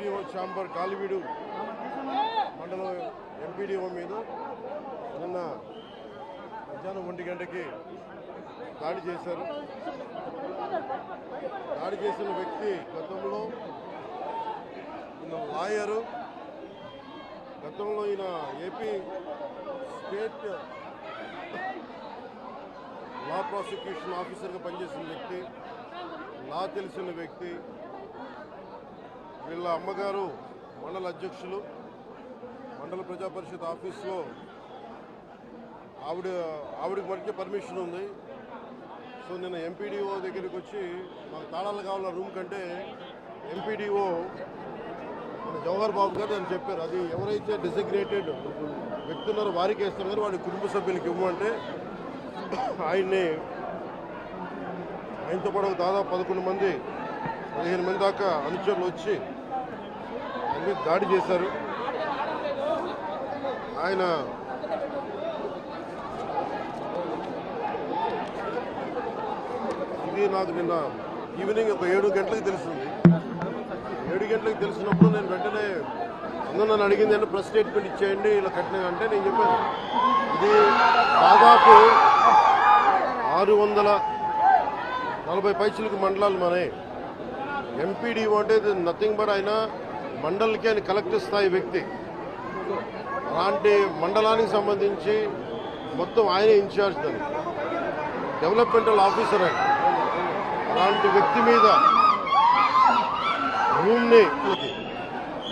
MPDO chamber Galiveedu మండలం MPDO మీద నిన్న మధ్యాహ్నం 1 గంటకి దాడి చేశారు. దాడి చేసిన వ్యక్తి గతంలో ఈయన లాయరు, గతంలో ఈయన ఏపీ స్టేట్ లా ప్రాసిక్యూషన్ ఆఫీసర్గా పనిచేసిన వ్యక్తి, లా తెలిసిన వ్యక్తి. వీళ్ళ అమ్మగారు మండల అధ్యక్షులు, మండల ప్రజా పరిషత్ ఆఫీస్లో ఆవిడకి మధ్య పర్మిషన్ ఉంది. సో నిన్న ఎంపీడీఓ దగ్గరికి వచ్చి మాకు తాళాలు కావాల రూమ్ కంటే ఎంపీడీఓ మన జవహర్ బాబు గారు అని చెప్పారు. అది ఎవరైతే డెసిగ్నేటెడ్ వ్యక్తి ఉన్నారో వారికి ఇస్తున్నారు, వాడి కుటుంబ సభ్యులకి ఇవ్వమంటే ఆయనతో పాటు దాదాపు 11 మంది 15 మంది దాకా అనుచరులు వచ్చి ఆయన మీద దాడి చేశారు. ఆయన ఇది నాకు నిన్న ఈవినింగ్ ఒక 7 గంటలకు తెలిసింది. 7 గంటలకు తెలిసినప్పుడు నేను వెంటనే అందరూ నన్ను అడిగింది అంటే ప్రెస్ స్టేట్మెంట్ ఇచ్చేయండి ఇలా కట్టిన అంటే నేను చెప్పాను ఇది దాదాపు 640 పైసలకు మండలాలు మనే. ఎంపీడీఓ అంటే నథింగ్ బట్ ఆయన మండలికి ఆయన కలెక్టర్ స్థాయి వ్యక్తి. అలాంటి మండలానికి సంబంధించి మొత్తం ఆయనే ఇన్ఛార్జ్, దాన్ని డెవలప్మెంటల్ ఆఫీసర్ ఆయన. అలాంటి వ్యక్తి మీద రూమ్ని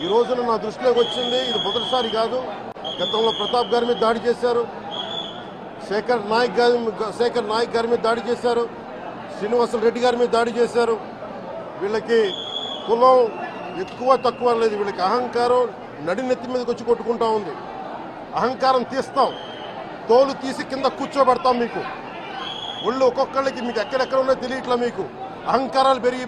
ఈ రోజున నా దృష్టిలోకి వచ్చింది. ఇది మొదటిసారి కాదు, గతంలో ప్రతాప్ గారి మీద దాడి చేశారు, శేఖర్ నాయక్ గారి మీద దాడి చేశారు, శ్రీనివాస రెడ్డి గారి మీద దాడి చేశారు. వీళ్ళకి కులం ఎక్కువ తక్కువ లేదు, వీళ్ళకి అహంకారం నడినెత్తి మీదకి వచ్చి కొట్టుకుంటా ఉంది. అహంకారం తీస్తాం, తోలు తీసి కింద కూర్చోబెడతాం. మీకు ఒళ్ళు ఒక్కొక్కళ్ళకి మీకు ఎక్కడెక్కడ ఉన్నాయో తెలియట్లా. మీకు అహంకారాలు పెరిగిపోయి